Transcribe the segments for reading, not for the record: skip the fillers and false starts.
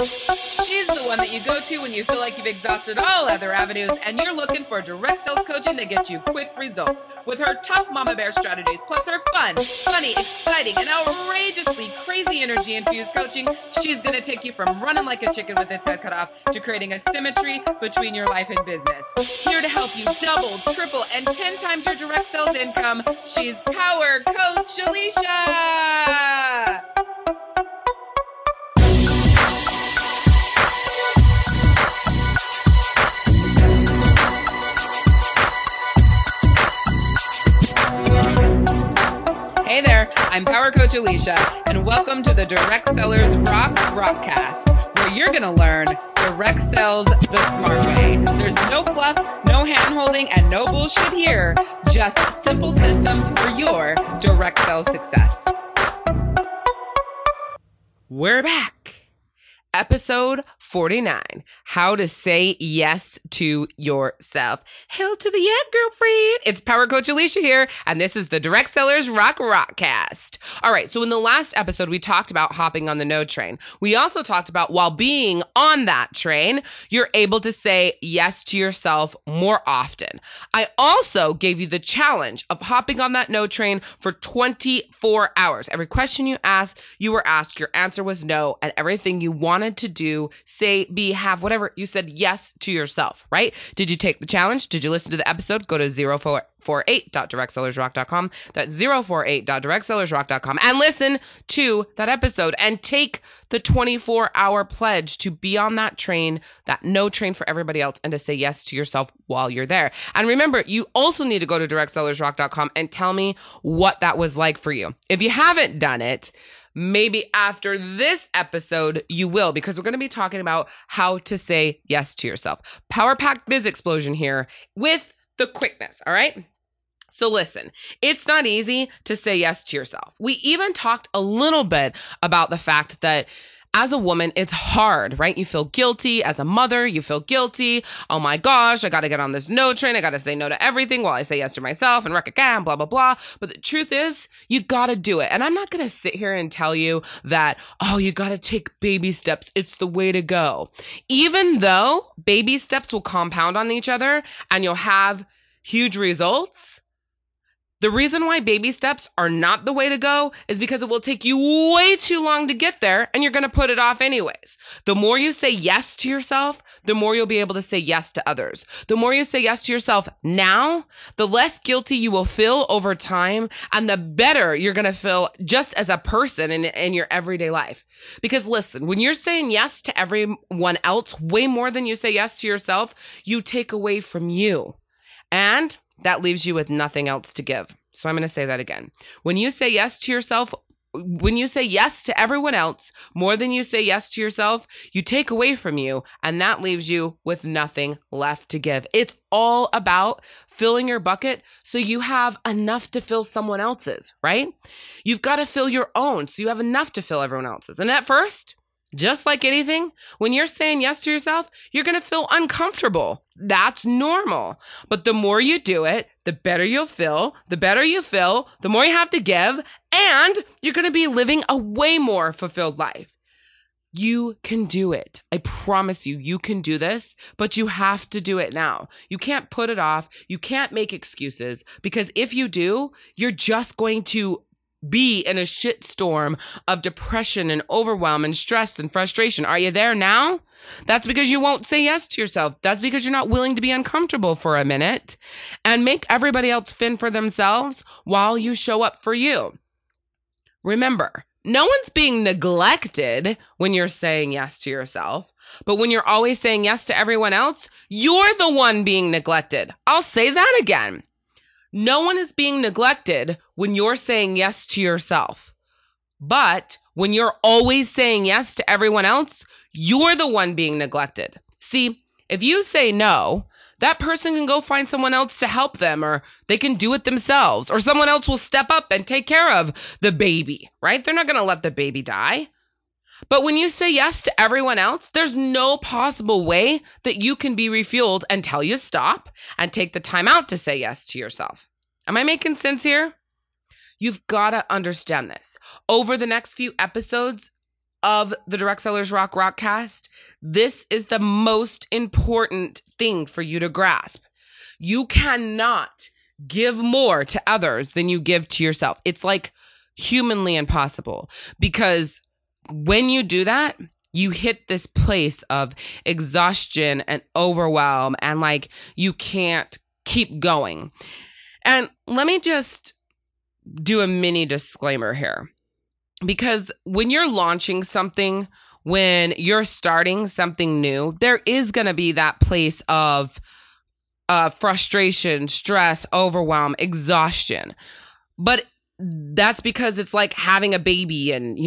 She's the one that you go to when you feel like you've exhausted all other avenues and you're looking for direct sales coaching that gets you quick results. With her tough mama bear strategies, plus her fun, funny, exciting, and outrageously crazy energy infused coaching, she's going to take you from running like a chicken with its head cut off to creating a symmetry between your life and business. Here to help you double, triple, and 10 times your direct sales income, she's Power Coach Alishia! Hey there, I'm Power Coach Alishia, and welcome to the Direct Sellers Rockcast, where you're going to learn direct sales the smart way. There's no fluff, no hand-holding, and no bullshit here, just simple systems for your direct sales success. We're back. Episode 49, how to say yes to yourself. Hell to the yeah, girlfriend. It's Power Coach Alishia here, and this is the Direct Sellers Rockcast. All right, so in the last episode, we talked about hopping on the no train. We also talked about while being on that train, you're able to say yes to yourself more often. I also gave you the challenge of hopping on that no train for 24 hours. Every question you asked, you were asked, your answer was no, and everything you wanted to do, say, be, have, whatever, you said yes to yourself, right? Did you take the challenge? Did you listen to the episode? Go to 048.directsellersrock.com. That's 048.directsellersrock.com and listen to that episode and take the 24-hour pledge to be on that train, that no train for everybody else, and to say yes to yourself while you're there. And remember, you also need to go to directsellersrock.com and tell me what that was like for you. If you haven't done it, maybe after this episode, you will, because we're going to be talking about how to say yes to yourself. Power-packed biz explosion here with the quickness, all right? So listen, it's not easy to say yes to yourself. We even talked a little bit about the fact that as a woman, it's hard, right? You feel guilty. As a mother, you feel guilty. Oh my gosh, I got to get on this no train. I got to say no to everything while I say yes to myself and and blah, blah, blah. But the truth is, you got to do it. And I'm not going to sit here and tell you that, oh, you got to take baby steps. It's the way to go. Even though baby steps will compound on each other and you'll have huge results, the reason why baby steps are not the way to go is because it will take you way too long to get there and you're going to put it off anyways. The more you say yes to yourself, the more you'll be able to say yes to others. The more you say yes to yourself now, the less guilty you will feel over time and the better you're going to feel just as a person in your everyday life. Because listen, when you're saying yes to everyone else way more than you say yes to yourself, you take away from you. And that leaves you with nothing else to give. So I'm going to say that again. When you say yes to yourself, when you say yes to everyone else more than you say yes to yourself, you take away from you, and that leaves you with nothing left to give. It's all about filling your bucket so you have enough to fill someone else's, right? You've got to fill your own so you have enough to fill everyone else's. And at first, just like anything, when you're saying yes to yourself, you're going to feel uncomfortable. That's normal. But the more you do it, the better you'll feel. The better you feel, the more you have to give, and you're going to be living a way more fulfilled life. You can do it. I promise you, you can do this, but you have to do it now. You can't put it off. You can't make excuses, because if you do, you're just going to be in a shitstorm of depression and overwhelm and stress and frustration. Are you there now? That's because you won't say yes to yourself. That's because you're not willing to be uncomfortable for a minute and make everybody else fend for themselves while you show up for you. Remember, no one's being neglected when you're saying yes to yourself, but when you're always saying yes to everyone else, you're the one being neglected. I'll say that again. No one is being neglected when you're saying yes to yourself. But when you're always saying yes to everyone else, you're the one being neglected. See, if you say no, that person can go find someone else to help them, or they can do it themselves, or someone else will step up and take care of the baby, right? They're not going to let the baby die. But when you say yes to everyone else, there's no possible way that you can be refueled until you stop and take the time out to say yes to yourself. Am I making sense here? You've got to understand this. Over the next few episodes, of the Direct Sellers Rock Rockcast, this is the most important thing for you to grasp. You cannot give more to others than you give to yourself. It's like humanly impossible, because when you do that, you hit this place of exhaustion and overwhelm, and like you can't keep going. And let me just do a mini disclaimer here, because when you're launching something, when you're starting something new, there is going to be that place of frustration, stress, overwhelm, exhaustion. But that's because it's like having a baby and,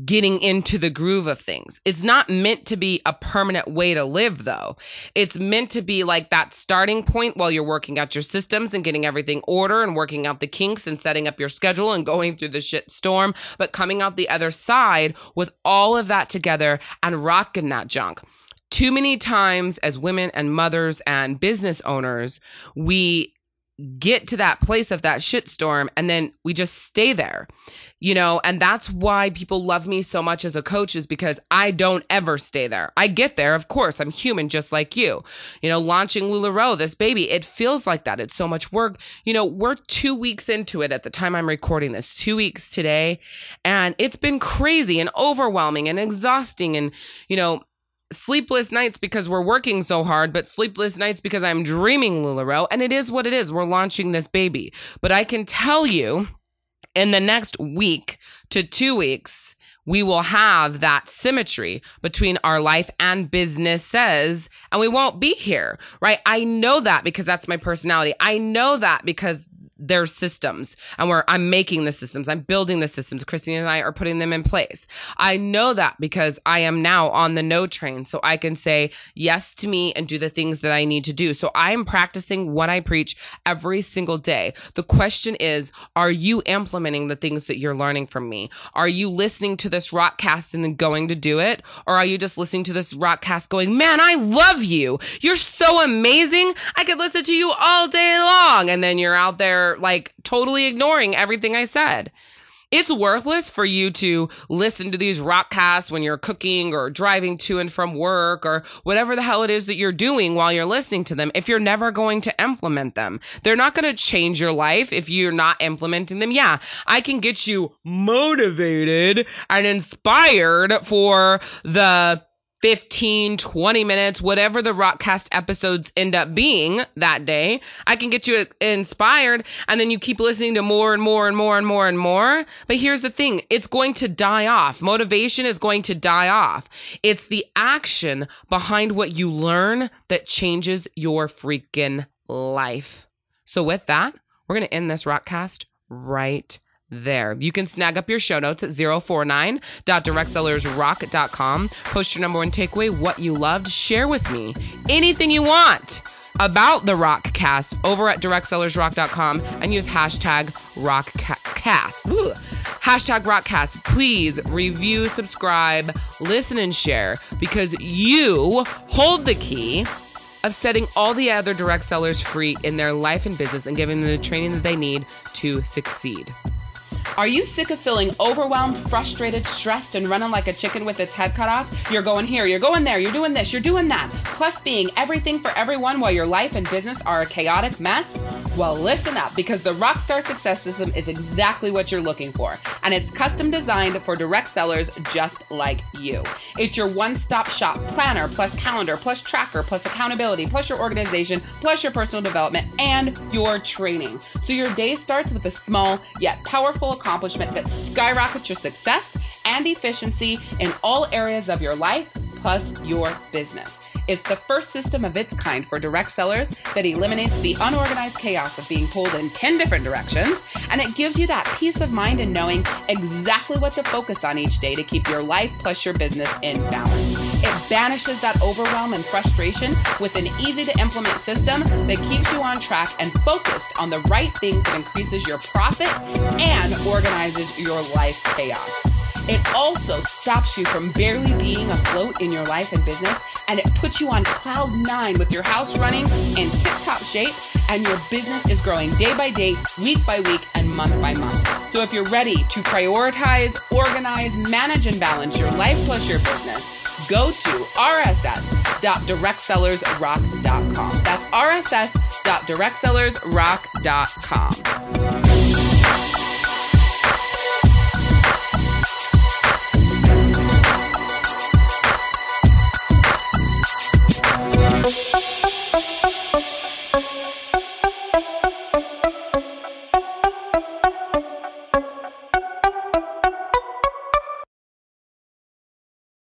getting into the groove of things. It's not meant to be a permanent way to live, though. It's meant to be like that starting point while you're working out your systems and getting everything order and working out the kinks and setting up your schedule and going through the shit storm, but coming out the other side with all of that together and rocking that junk. Too many times as women and mothers and business owners, we get to that place of that shitstorm and then we just stay there, and that's why people love me so much as a coach, is because I don't ever stay there. I get there, of course, I'm human just like you. Launching LuLaRoe, this baby, it feels like that. It's so much work. We're 2 weeks into it at the time I'm recording this, 2 weeks today, and it's been crazy and overwhelming and exhausting and, sleepless nights because we're working so hard, but sleepless nights because I'm dreaming LuLaRoe, and it is what it is. We're launching this baby. But I can tell you, in the next week to 2 weeks, we will have that symmetry between our life and businesses, and we won't be here, right? I know that because that's my personality. I know that because there's systems, and I'm making the systems. I'm building the systems. Christine and I are putting them in place. I know that because I am now on the no train, so I can say yes to me and do the things that I need to do. So I'm practicing what I preach every single day. The question is, are you implementing the things that you're learning from me? Are you listening to this rockcast and then going to do it? Or are you just listening to this rockcast going, man, I love you. You're so amazing. I could listen to you all day long. And then you're out there like totally ignoring everything I said. It's worthless for you to listen to these rockcasts when you're cooking or driving to and from work or whatever the hell it is that you're doing while you're listening to them if you're never going to implement them. They're not going to change your life if you're not implementing them. Yeah, I can get you motivated and inspired for the 15, 20 minutes, whatever the Rockcast episodes end up being that day. I can get you inspired, and then you keep listening to more and more and more and more and more. But here's the thing, it's going to die off. Motivation is going to die off. It's the action behind what you learn that changes your freaking life. So with that, we're going to end this Rockcast right there. You can snag up your show notes at 049.directsellersrock.com. Post your number one takeaway, what you loved. Share with me anything you want about the Rockcast over at directsellersrock.com and use hashtag Rockcast. Ooh. Hashtag Rockcast. Please review, subscribe, listen, and share, because you hold the key of setting all the other direct sellers free in their life and business and giving them the training that they need to succeed. Are you sick of feeling overwhelmed, frustrated, stressed, and running like a chicken with its head cut off? You're going here, you're going there, you're doing this, you're doing that, plus being everything for everyone while your life and business are a chaotic mess? Well, listen up, because the Rockstar Success System is exactly what you're looking for, and it's custom designed for direct sellers just like you. It's your one-stop shop planner, plus calendar, plus tracker, plus accountability, plus your organization, plus your personal development, and your training. So your day starts with a small yet powerful accomplishment that skyrockets your success and efficiency in all areas of your life, plus your business. It's the first system of its kind for direct sellers that eliminates the unorganized chaos of being pulled in 10 different directions, and it gives you that peace of mind in knowing exactly what to focus on each day to keep your life plus your business in balance. It banishes that overwhelm and frustration with an easy-to-implement system that keeps you on track and focused on the right things that increases your profit and organizes your life chaos. It also stops you from barely being afloat in your life and business, and it puts you on cloud 9 with your house running in tip-top shape and your business is growing day by day, week by week, and month by month. So if you're ready to prioritize, organize, manage, and balance your life plus your business, go to rss.directsellersrock.com. That's rss.directsellersrock.com.